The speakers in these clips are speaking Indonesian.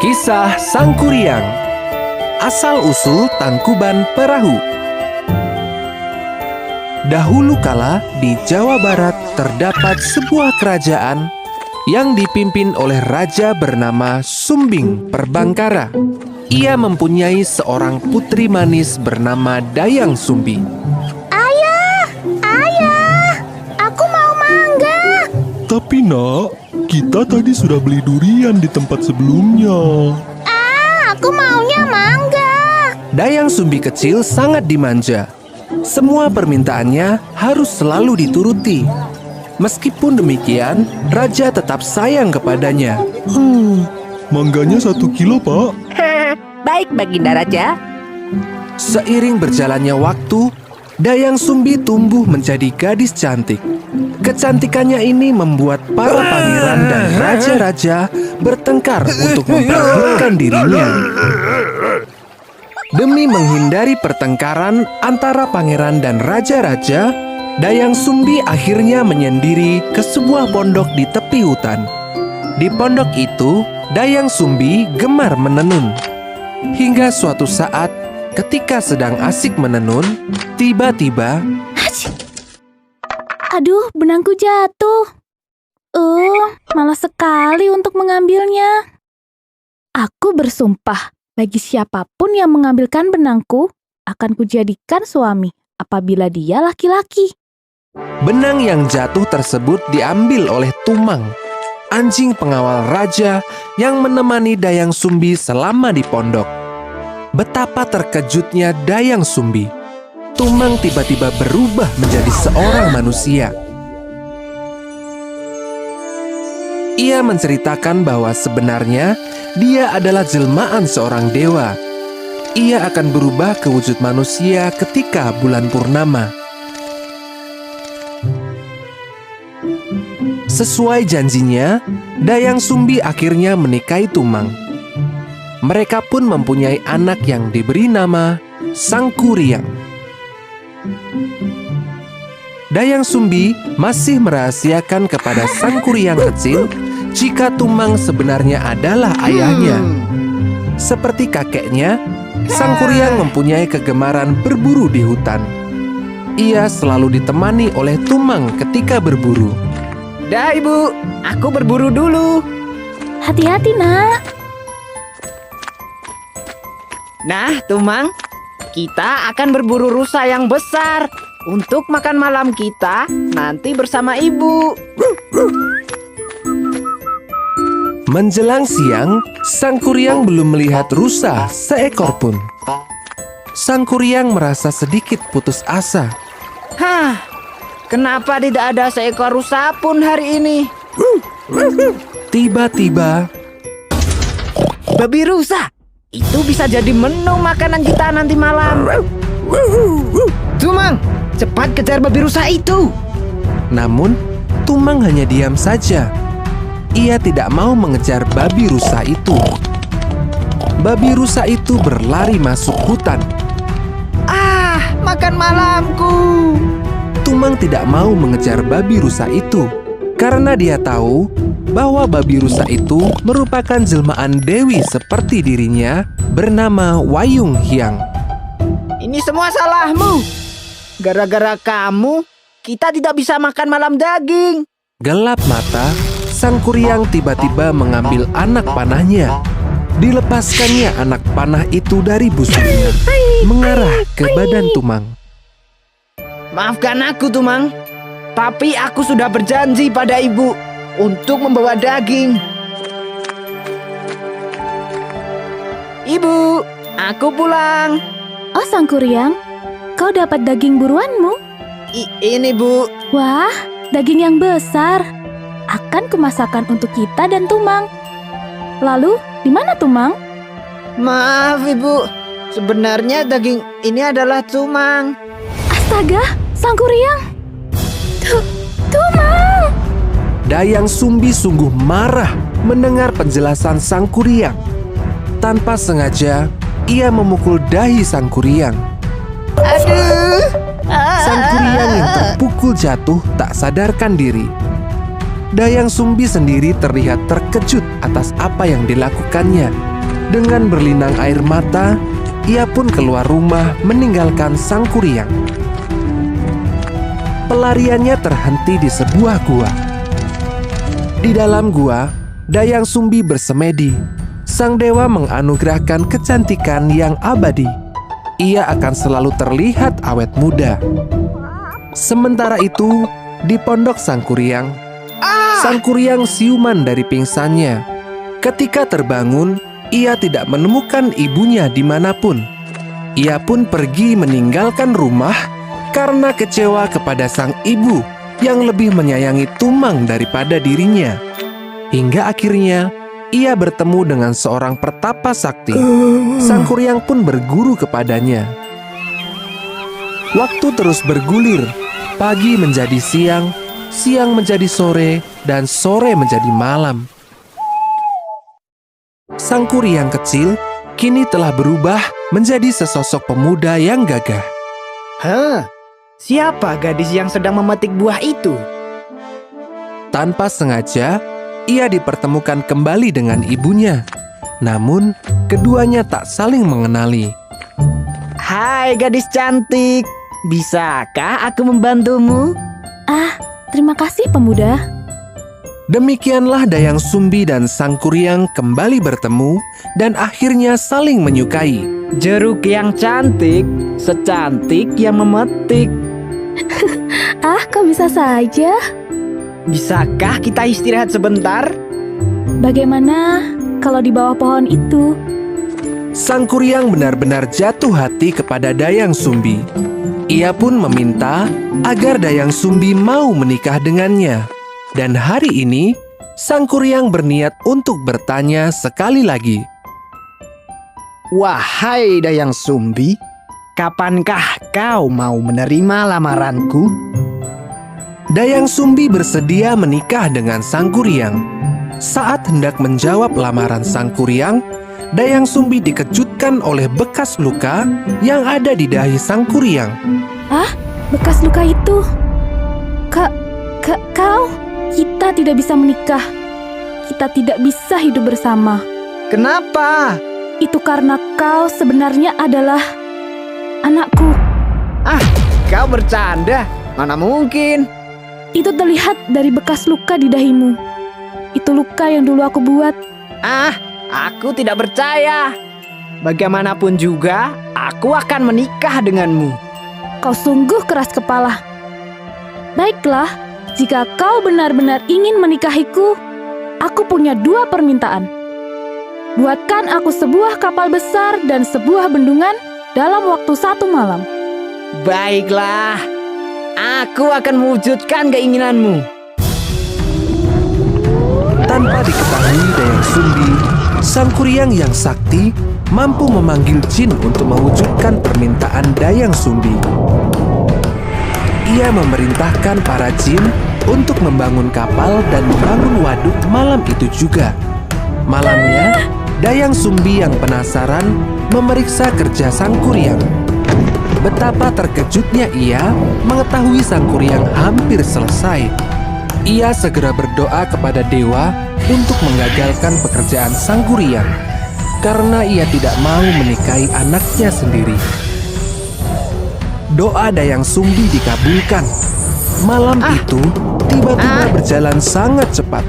Kisah Sang Kuryang. Asal-usul Tangkuban Perahu. Dahulu kala di Jawa Barat terdapat sebuah kerajaan yang dipimpin oleh raja bernama Sumbing Perbangkara. Ia mempunyai seorang putri manis bernama Dayang Sumbi. Ayah, aku mau mangga. Tapi nak, kita tadi sudah beli durian di tempat sebelumnya. Aku maunya mangga. Dayang Sumbi kecil sangat dimanja. Semua permintaannya harus selalu dituruti. Meskipun demikian, raja tetap sayang kepadanya. Mangganya 1 kilo, Pak. Baik, Baginda Raja. Seiring berjalannya waktu, Dayang Sumbi tumbuh menjadi gadis cantik. Kecantikannya ini membuat para pangeran dan raja-raja bertengkar untuk memperebutkan dirinya. Demi menghindari pertengkaran antara pangeran dan raja-raja, Dayang Sumbi akhirnya menyendiri ke sebuah pondok di tepi hutan. Di pondok itu, Dayang Sumbi gemar menenun. Hingga suatu saat, ketika sedang asik menenun, tiba-tiba Aduh, benangku jatuh. Malas sekali untuk mengambilnya. Aku bersumpah, bagi siapapun yang mengambilkan benangku, akan kujadikan suami apabila dia laki-laki. benang yang jatuh tersebut diambil oleh Tumang, anjing pengawal raja yang menemani Dayang Sumbi selama di pondok. Betapa terkejutnya Dayang Sumbi. Tumang tiba-tiba berubah menjadi seorang manusia. Ia menceritakan bahwa sebenarnya dia adalah jelmaan seorang dewa. Ia akan berubah ke wujud manusia ketika bulan purnama. Sesuai janjinya, Dayang Sumbi akhirnya menikahi Tumang. Mereka pun mempunyai anak yang diberi nama Sang Kuryang. Dayang Sumbi masih merahasiakan kepada Sang Kuryang kecil jika Tumang sebenarnya adalah ayahnya. Seperti kakeknya, Sang Kuryang mempunyai kegemaran berburu di hutan. Ia selalu ditemani oleh Tumang ketika berburu. Dah, Ibu. Aku berburu dulu. Hati-hati, nak. Nah, Tumang, kita akan berburu rusa yang besar untuk makan malam kita nanti bersama Ibu. Menjelang siang, Sang Kuryang belum melihat rusa seekor pun. Sang Kuryang merasa sedikit putus asa. Kenapa tidak ada seekor rusa pun hari ini? Tiba-tiba, Babi rusa, itu bisa jadi menu makanan kita nanti malam. Tumang, cepat kejar babi rusa itu. namun Tumang hanya diam saja. Ia tidak mau mengejar babi rusa itu. Babi rusa itu berlari masuk hutan. Makan malamku. Tumang tidak mau mengejar babi rusa itu karena dia tahu bahwa babi rusa itu merupakan jelmaan dewi seperti dirinya bernama Wayung Hyang. Ini semua salahmu. Gara-gara kamu, kita tidak bisa makan malam daging. Gelap mata, Sang Kuryang tiba-tiba mengambil anak panahnya. Dilepaskannya anak panah itu dari busuknya, mengarah ke badan Tumang. Maafkan aku, Tumang. Tapi aku sudah berjanji pada Ibu untuk membawa daging. Ibu, aku pulang. Oh, Sang Kuryang, kau dapat daging buruanmu? Ini, Bu. Wah, daging yang besar. Akan kumasakan untuk kita dan Tumang. Lalu, di mana Tumang? Maaf, Ibu. Sebenarnya daging ini adalah Tumang. Astaga, Sang Kuryang. Tumang! Dayang Sumbi sungguh marah mendengar penjelasan Sang Kuryang. Tanpa sengaja, ia memukul dahi Sang Kuryang. Aduh. Sang Kuryang yang terpukul jatuh tak sadarkan diri. Dayang Sumbi sendiri terlihat terkejut atas apa yang dilakukannya. Dengan berlinang air mata, ia pun keluar rumah meninggalkan sang kuryang. Pelariannya terhenti di sebuah gua. Di dalam gua, Dayang Sumbi bersemedi. Sang dewa menganugerahkan kecantikan yang abadi. Ia akan selalu terlihat awet muda. Sementara itu, di pondok sang kuryang siuman dari pingsannya. Ketika terbangun, ia tidak menemukan ibunya dimanapun. Ia pun pergi meninggalkan rumah karena kecewa kepada sang ibu yang lebih menyayangi Tumang daripada dirinya. Hingga akhirnya ia bertemu dengan seorang pertapa sakti. Sang kuryang pun berguru kepadanya. Waktu terus bergulir. Pagi menjadi siang, siang menjadi sore, dan sore menjadi malam. Sang kuryang kecil kini telah berubah menjadi sesosok pemuda yang gagah. Siapa gadis yang sedang memetik buah itu? Tanpa sengaja, ia dipertemukan kembali dengan ibunya. Namun, keduanya tak saling mengenali. Hai gadis cantik, bisakah aku membantumu? Terima kasih pemuda. Demikianlah Dayang Sumbi dan sang kuryang kembali bertemu dan akhirnya saling menyukai. Jeruk yang cantik, secantik yang memetik. Kau bisa saja. Bisakah kita istirahat sebentar? Bagaimana kalau di bawah pohon itu? Sang kuryang benar-benar jatuh hati kepada Dayang Sumbi. Ia pun meminta agar Dayang Sumbi mau menikah dengannya. Dan hari ini, sang kuryang berniat untuk bertanya sekali lagi. Wahai Dayang Sumbi, kapankah kau mau menerima lamaranku? Dayang Sumbi bersedia menikah dengan sang kuryang. Saat hendak menjawab lamaran sang kuryang, Dayang Sumbi dikejutkan oleh bekas luka yang ada di dahi sang kuryang. Bekas luka itu. Kau? Kita tidak bisa menikah. Kita tidak bisa hidup bersama. Kenapa? Itu karena kau sebenarnya adalah anakku. Kau bercanda. Mana mungkin? Itu terlihat dari bekas luka di dahimu. Itu luka yang dulu aku buat. Aku tidak percaya. Bagaimanapun juga, aku akan menikah denganmu. Kau sungguh keras kepala. Baiklah, jika kau benar-benar ingin menikahiku, aku punya 2 permintaan. Buatkan aku sebuah kapal besar dan sebuah bendungan dalam waktu 1 malam. Baiklah, aku akan mewujudkan keinginanmu. Tanpa diketahui Dayang Sumbi, sang kuryang yang sakti mampu memanggil jin untuk mewujudkan permintaan Dayang Sumbi. Ia memerintahkan para jin untuk membangun kapal dan membangun waduk malam itu juga. Malamnya, Dayang Sumbi yang penasaran memeriksa kerja sang kuryang. Betapa terkejutnya ia mengetahui sang kuryang hampir selesai. Ia segera berdoa kepada dewa untuk menggagalkan pekerjaan sang kuryang karena ia tidak mau menikahi anaknya sendiri. Doa Dayang Sumbi dikabulkan. Malam itu tiba-tiba berjalan sangat cepat.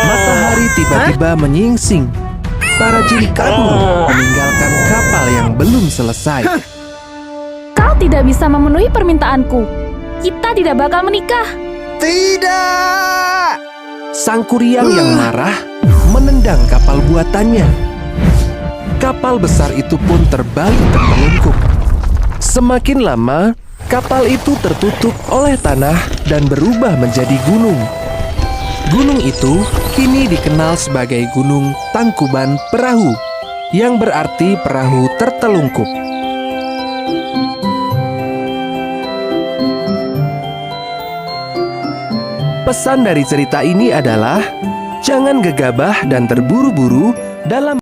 Matahari tiba-tiba menyingsing. Para jin kabur meninggalkan kapal yang belum selesai. Kau tidak bisa memenuhi permintaanku. Kita tidak bakal menikah. Tidak! Sang kuryang yang marah menendang kapal buatannya. Kapal besar itu pun terbalik tertelungkup. Semakin lama, kapal itu tertutup oleh tanah dan berubah menjadi gunung. Gunung itu kini dikenal sebagai Gunung Tangkuban Perahu, yang berarti perahu tertelungkup. Pesan dari cerita ini adalah jangan gegabah dan terburu-buru dalam